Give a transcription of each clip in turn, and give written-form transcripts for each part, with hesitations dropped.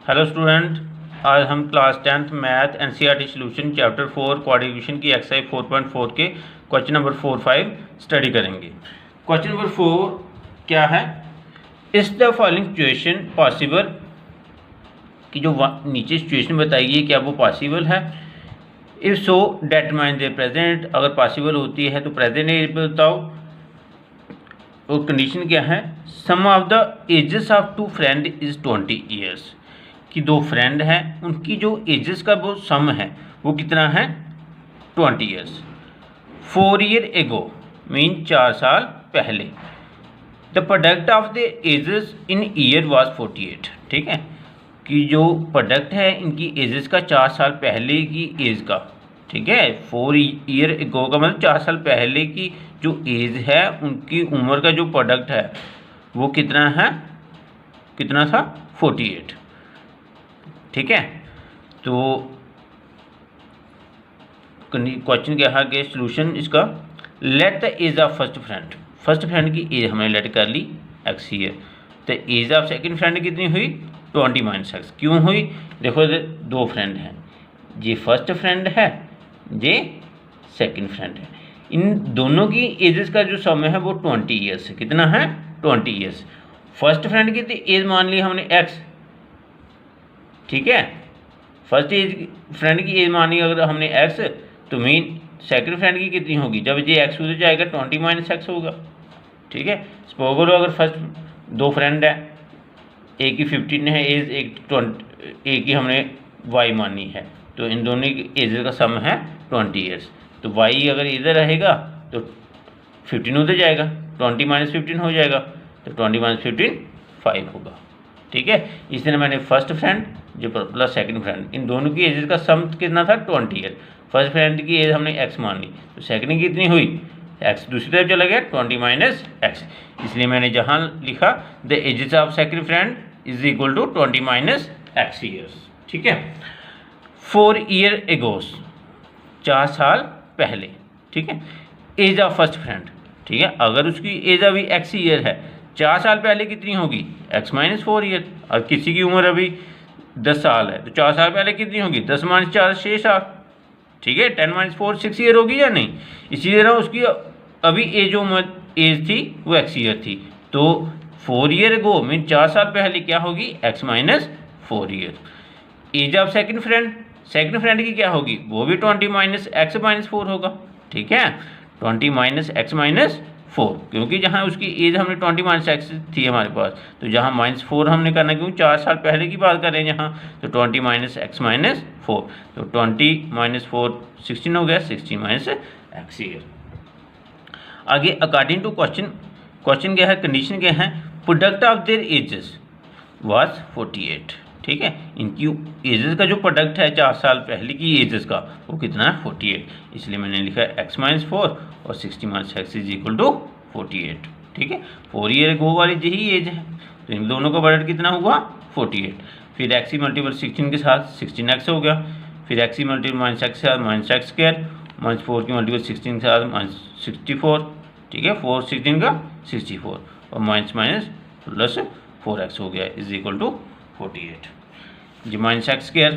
Hello student, आज हम class 10th math NCERT solution chapter 4 coordination की एक्सरसाइज 4.4 के क्वेश्चन नंबर 4-5 स्टडी करेंगे। क्वेश्चन नंबर 4 क्या है? इस द फॉलोइंग सिचुएशन पॉसिबल कि जो नीचे सिचुएशन बताई है क्या वो पॉसिबल है? If so determine there present. अगर पॉसिबल होती है तो प्रेजेंट वेरिएबल बताओ। और कंडीशन क्या है? Sum of the ages of two friend is 20 years. कि दो फ्रेंड हैं उनकी जो एजेस का वो सम है वो कितना है? 20 ईयर्स। 4 ईयर एगो मीन 4 साल पहले। The product of the ages in year was 48। ठीक है, कि जो प्रोडक्ट है इनकी एजेस का 4 साल पहले की एज का। ठीक है, 4 ईयर एगो का मतलब 4 साल पहले की जो एज है उनकी उम्र का जो प्रोडक्ट है वो कितना है? कितना था? 48। ठीक है, तो क्वेश्चन क्या है कि सॉल्यूशन इसका, let the age of first friend की एज हमने लेट कर ली x ईयर। तो एज ऑफ सेकंड फ्रेंड कितनी हुई? 20 - x। क्यों हुई? देखो दो फ्रेंड हैं, ये फर्स्ट फ्रेंड है, ये सेकंड फ्रेंड है। इन दोनों की एजेस का जो सम है वो 20 ईयर्स है। कितना है? 20 ईयर्स। फर्स्ट फ्रेंड की एज मान ली हमने x। ठीक है, फर्स्ट एज फ्रेंड की एज मानी अगर हमने x, तो मीन सेकंड फ्रेंड की कितनी होगी? जब ये x उधर जाएगा 20 - x होगा। ठीक है, सपोज करो अगर फर्स्ट दो फ्रेंड है, एक की 15 है एज, एक की हमने y मानी है, तो इन दोनों की एज का सम है 20 ईयर्स। तो y अगर इधर रहेगा तो 15 उधर जाएगा, 20 - 15 हो जाएगा, तो 20 - 15 5 होगा। ठीक है, इस तरह मैंने फर्स्ट फ्रेंड जो प्लस सेकंड फ्रेंड, इन दोनों की एज का सम कितना था? 20 ईयर। फर्स्ट फ्रेंड की एज हमने x मान ली, तो सेकंड की कितनी हुई? x दूसरी तरफ चला गया 20 - x। इसलिए मैंने जहाँ लिखा the ages of second friend is equal to 20 - x years. ठीक है, 4 ईयर एगोस 4 साल पहले। ठीक है, एज ऑफ फर्स्ट फ्रेंड। ठीक है, अगर उसकी एज अभी x ईयर है, 4 साल पहले कितनी होगी? x - 4 year. और किसी की उम्र अभी 10 साल है, तो 4 साल पहले कितनी होगी? 10 - 4 6 साल। ठीक है, 10 - 4 6 ईयर होगी या नहीं? इसी तरह उसकी अभी एज थी वो x ईयर थी, तो 4 ईयर गो मीन 4 साल पहले क्या होगी? x - 4 year. Age of second friend की क्या होगी? वो भी 20 - x - 4 होगा। ठीक है, 20 - x - 4, क्योंकि जहाँ उसकी एज हमने 20 - x थी हमारे पास, तो जहाँ -4 हमने करना, क्योंकि 4 साल पहले की बात करें यहाँ, तो 20 - x - 4, तो 20 - 4 16 हो गया, 16 - x ईयर। आगे अकॉर्डिंग टू क्वेश्चन क्या है? कंडीशन क्या है? Product of their edges was 48। ठीक है, इनकी एजेस का जो प्रोडक्ट है 4 साल पहले की एजेस का वो कितना है? 48। इसलिए मैंने लिखा है x - 4 और 60 - x इज इक्वल टू 48। ठीक है, 4 ईयर गो वाली यही एज है, तो इन दोनों का प्रोडक्ट कितना हुआ? 48। फिर x मल्टीपल 16 के साथ 16x हो गया, फिर x मल्टीपल -x के साथ -x स्क्वायर, -4 की मल्टीपल 16 के साथ -64। ठीक है, 4 16 का 64 और माइनस प्लस 4x हो गया इज इक्वल टू 48। जी -x स्क्वायर,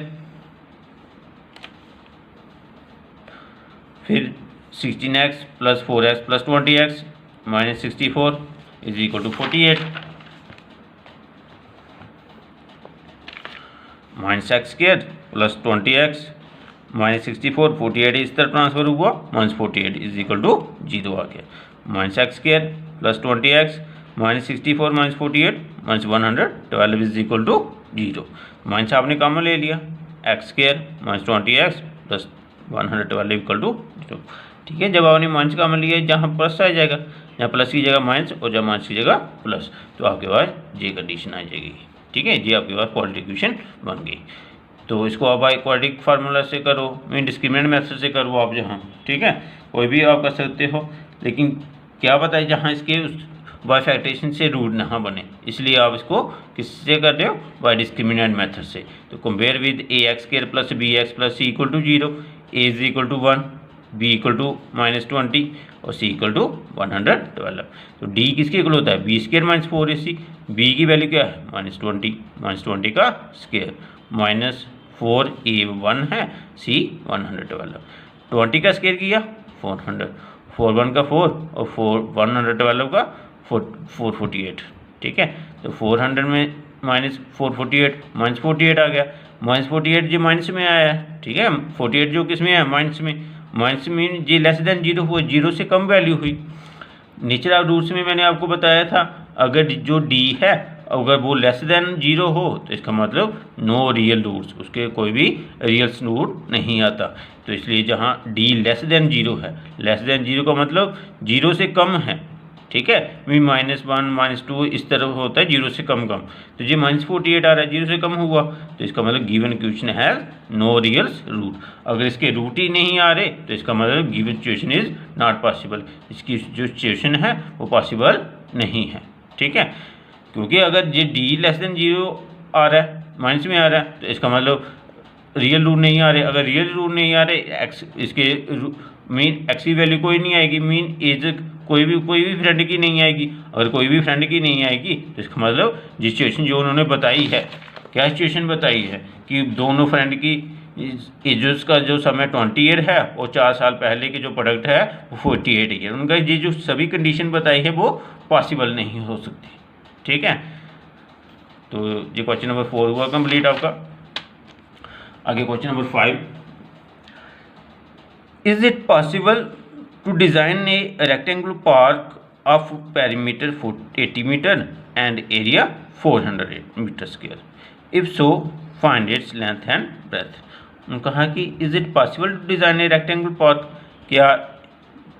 फिर 16x plus 4x plus 20x -64 is equal to 48। -x square plus 20x -64, 48 इस तरफ ट्रांसफर हुआ, -48 इज इक्वल टू 0 आ गया। -x square plus 20x -64 -48 -112 is equal to 0। Minus आपने कॉमन ले लिया, x square -20x plus 112 equal to 0। ठीक है, जब आपने माइनस कॉमन लिया, जहाँ प्लस आ जाएगा, जहाँ प्लस की जगह माइनस और जहाँ माइनस की जगह प्लस, तो आपके पास ये कंडीशन आ जाएगी। ठीक है, ये आपके पास क्वाड्रेटिक इक्वेशन बन गई। तो इसको आप क्वाड्रेटिक फार्मूला से करो, मीन डिस्क्रिमिनेंट मेथड से करो आप जहाँ। ठीक है, कोई भी आप कर सकते हो, लेकिन क्या पता है जहाँ इसके बाय फैक्टरेशन से रूट ना बने, इसलिए आप इसको किससे कर रहे हो? बाय डिस्क्रिमिनेंट मेथड से। तो compare with ax square plus bx plus c equal to 0, a is equal to 1, b equal to -20 और सी इक्वल टू 112। तो डी किसके इक्वल होता है, b square minus 4ac। B की वैल्यू क्या है, -20 का स्केयर माइनस 4a1 है, सी 112। 20 का स्केयर किया 400, 4 1 का 4 और 112 का 448। ठीक है, तो 400 में -448 -48 आ गया, -48 जो माइनस में आया है। ठीक है, 48 जो किस में है, माइनस में जी लेस देन 0 हुआ, 0 से कम वैल्यू हुई। नेचर ऑफ रूट्स में मैंने आपको बताया था, अगर जो डी है अगर वो लेस देन 0 हो तो इसका मतलब नो रियल रूट्स, उसके कोई भी रियल रूट नहीं आता। तो इसलिए जहाँ डी लेस देन 0 है, लेस देन 0 का मतलब 0 से कम है। ठीक है, -1 -2 इस तरह होता है, 0 से कम। तो ये -48 आ रहा है, 0 से कम हुआ, तो इसका मतलब given equation has no real root. अगर इसके रूट ही नहीं आ रहे तो इसका मतलब given situation is not possible, इसकी जो सिचुएशन है वो पॉसिबल नहीं है। ठीक है, क्योंकि अगर ये डी लेस देन 0 आ रहा है, माइनस में आ रहा है, तो इसका मतलब रियल रूट नहीं आ रहे। अगर रियल रूट नहीं आ रहे, एक्स इसके मीन एक्स की वैल्यू कोई नहीं आएगी, मीन एज कोई भी फ्रेंड की नहीं आएगी। अगर कोई भी फ्रेंड की नहीं आएगी तो इसका मतलब जिस सिचुएशन जो उन्होंने बताई है, क्या सिचुएशन बताई है कि दोनों फ्रेंड की एजेस का जो समय 20 ईयर है और 4 साल पहले की जो प्रोडक्ट है वो 48 ईयर, उनका ये जो सभी कंडीशन बताई है वो पॉसिबल नहीं हो सकती। ठीक है, तो ये क्वेश्चन नंबर 4 हुआ कंप्लीट आपका। आगे question number 5, is it possible to design a rectangular park of perimeter 80 meter and area 400 meter square, if so find its length and breadth। उन्होंने कहा कि is it possible to design a rectangular park, क्या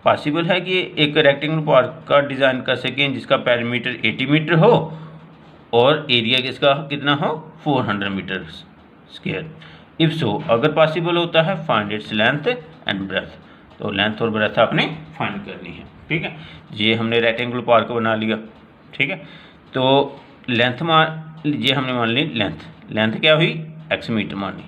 possible है कि एक rectangular park का design कर सकें जिसका पैरामीटर 80 मीटर हो और एरिया किसका कितना हो, 400 मीटर स्क्वायर। इफ सो अगर पॉसिबल होता है find its length and breadth, तो लेंथ और ब्रेथ आपने फाइंड करनी है। ठीक है, ये हमने रेक्टेंगुलर पार्क बना लिया। ठीक है, तो लेंथ ये हमने मान ली लेंथ क्या हुई, x मीटर मानी,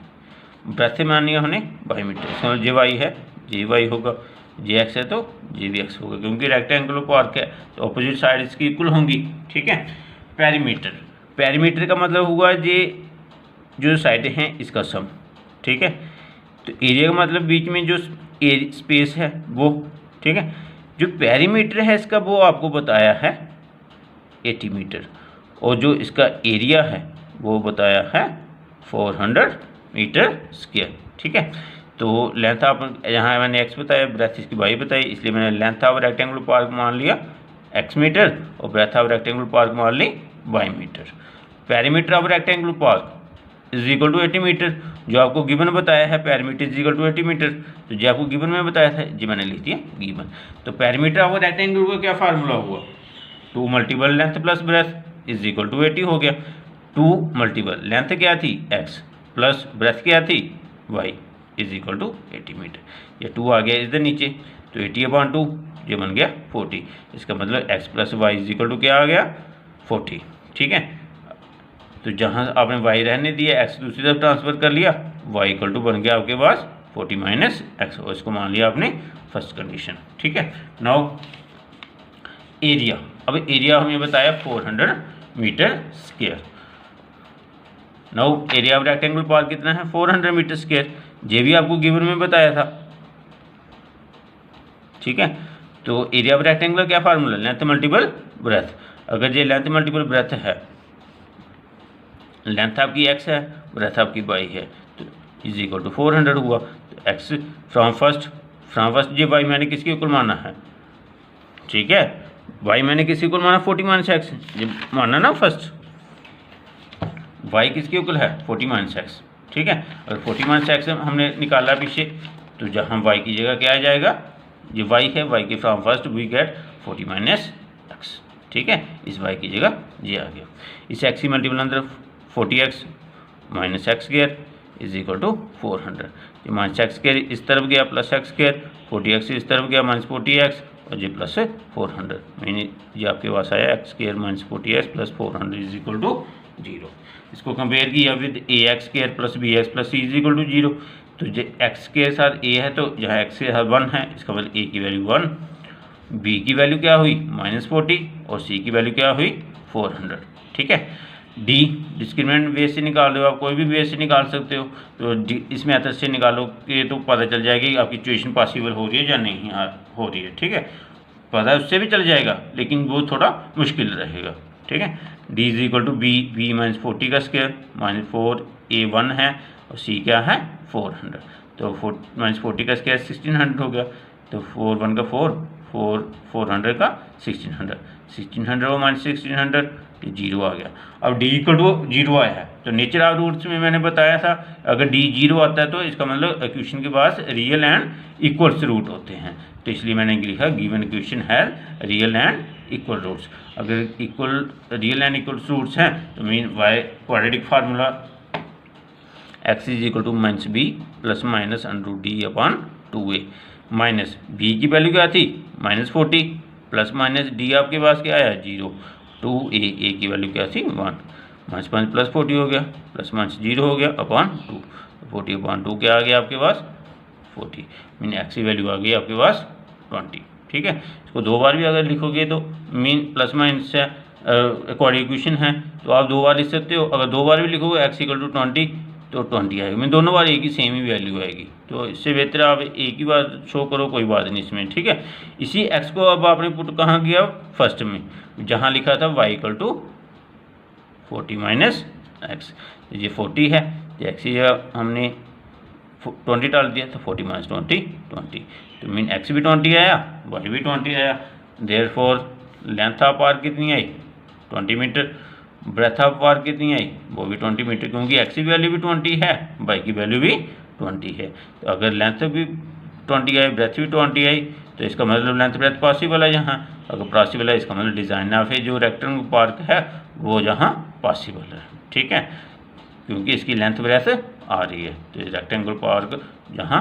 ब्रेथ मान लिया हमने y मीटर। जे वाई है, जे वाई होगा, जे एक्स है तो जे भी एक्स होगा, क्योंकि रेक्टेंगुलर पार्क है तो अपोजिट साइड इसकी इक्वल होंगी। ठीक है, पैरीमीटर का मतलब हुआ ये जो साइडें हैं इसका सम। ठीक है, तो एरिया का मतलब बीच में जो स्पेस है वो। ठीक है, जो पेरीमीटर है इसका वो आपको बताया है 80 मीटर और जो इसका एरिया है वो बताया है 400 मीटर स्क्वायर। ठीक है, तो लेंथ आप यहाँ मैंने x बताया, ब्रेथ इसकी y बताई, इसलिए मैंने लेंथ ऑफ रेक्टेंगुलर पार्क मान लिया x मीटर और ब्रेथ ऑफ रेक्टेंगुलर पार्क मान ली y metre. Perimeter of rectangular park is equal to 80 metre, जो आपको गिवन बताया है perimeter is equal to 80 metre, तो जो आपको गिवन में बताया था जी मैंने लिख दिया गिवन। तो पेरीमीटर ऑफ रेक्टेंगल का क्या फार्मूला हुआ, 2 multiple length plus breadth is equal to 80 हो गया। 2 मल्टीपल लेंथ क्या थी x प्लस ब्रेथ क्या थी y is equal to 80 metre, ये 2 आ गया इधर नीचे, तो 80/2 ये बन गया 40। इसका मतलब x plus y is equal to क्या आ गया 40। ठीक है, तो जहाँ आपने y रहने दिया x दूसरी तरफ ट्रांसफ़र कर लिया, y इक्वल टू बन गया आपके पास 40 माइनस एक्स, और इसको मान लिया आपने फर्स्ट कंडीशन। ठीक है, नाउ एरिया, अब एरिया हमें बताया 400 metre square. Now area of rectangular park कितना है 400 मीटर स्क्वायर, ये भी आपको गिवन में बताया था। ठीक है, तो एरिया ऑफ रेक्टेंगुलर क्या फार्मूला, लेंथ मल्टीपल ब्रेथ। अगर ये लेंथ मल्टीपल ब्रेथ है, लेंथ आपकी x है, ब्रेथ आपकी y है, तो इज इक्वल टू 400 हुआ। तो x फ्रॉम फर्स्ट ये y मैंने किसके इक्वल माना है, ठीक है, y मैंने किसके इक्वल माना 40 माइनस एक्स, ये माना ना फर्स्ट, y किसके इक्वल है 40 माइनस एक्स। ठीक है, अगर 40 माइनस एक्स हमने निकाला पीछे, तो जहाँ y की जगह क्या आ जाएगा, ये y है, y के from first we get 40 minus x. ठीक है, इस y की जगह ये आ गया, इस x की मल्टीपल अंदर 40x minus x square is equal to 400, ये माइनस एक्स स्क्वायर इस तरफ गया प्लस एक्स स्क्वायर, 40x इस तरफ गया माइनस 40x और ये प्लस 400, मीन ये आपके पास आया x square minus 40x plus 400 is equal to 0। इसको कंपेयर किया with a x square plus b x plus c is equal to 0, तो जो x के साथ a है, तो जहाँ x के साथ 1 है, इसका मतलब a की वैल्यू 1, b की वैल्यू क्या हुई -40 और c की वैल्यू क्या हुई 400। ठीक है। d डिस्क्रिमिनेंट बेस से निकाल दो, आप कोई भी बेस से निकाल सकते हो। तो इस मेथड से निकालोगे तो पता चल जाएगा कि आपकी इक्वेशन पॉसिबल हो रही है या नहीं हो रही है। ठीक है, पता उससे भी चल जाएगा लेकिन वो थोड़ा मुश्किल रहेगा। ठीक है। d is equal to b -40 का स्क्वायर -4a1 है और c क्या है 400, तो -40 का स्क्वायर 1600 हो गया, तो 4 1 का 400 का 1600 और -1600 ये 0 आ गया। अब d इक्वल टू 0 आया है, तो नेचर ऑफ रूट्स में मैंने बताया था अगर d 0 आता है तो इसका मतलब इक्वेशन के पास रियल एंड इक्वल्स रूट होते हैं, तो इसलिए मैंने लिखा given equation has real and equal roots. अगर रियल एंड इक्वल रूट्स हैं तो mean y quadratic formula x is equal to -b plus minus √d/2a, minus b की वैल्यू क्या थी -40 प्लस माइनस d आपके पास क्या आया 0, 2a की वैल्यू क्या थी 1, -5 प्लस 40 हो गया, प्लस माइनस 0 हो गया अपॉन 2, 40/2 क्या आ गया आपके पास 40, मीन x की वैल्यू आ गई आपके पास 20। ठीक है, इसको दो बार भी अगर लिखोगे तो मीन प्लस माइनस है क्वाड्रेटिक इक्वेशन है तो आप दो बार लिख सकते हो। अगर दो बार भी लिखोगे x इक्वल टू 20 तो 20 आएगा, मीन दोनों बार एक ही सेम ही वैल्यू आएगी, तो इससे बेहतर आप एक ही बार शो करो, कोई बात नहीं इसमें। ठीक है, इसी x को अब आपने पुट कहाँ किया फर्स्ट में, जहाँ लिखा था y equal to 40 minus x, ये 40 है तो x हमने 20 डाल दिया तो 40 माइनस 20, तो मीन x भी 20 आया y भी 20 आया। देयरफॉर लेंथ ऑफ आर्क कितनी आई 20 मीटर, ब्रेथ ऑफ आर्क कितनी आई वो भी 20 मीटर, क्योंकि x की वैल्यू भी 20 है y की वैल्यू भी 20 है। तो अगर लेंथ भी 20 आई ब्रेथ भी 20 आई तो इसका मतलब लेंथ ब्रेथ पॉसिबल है यहाँ, अगर पॉसिबल है इसका मतलब डिज़ाइन ऑफ है जो रेक्टेंगल पार्क है वो जहाँ पॉसिबल है। ठीक है, क्योंकि इसकी लेंथ ब्रेथ आ रही है तो रेक्टेंगल पार्क जहाँ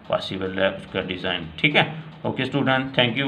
पॉसिबल है उसका डिज़ाइन। ठीक है, ओके स्टूडेंट, थैंक यू।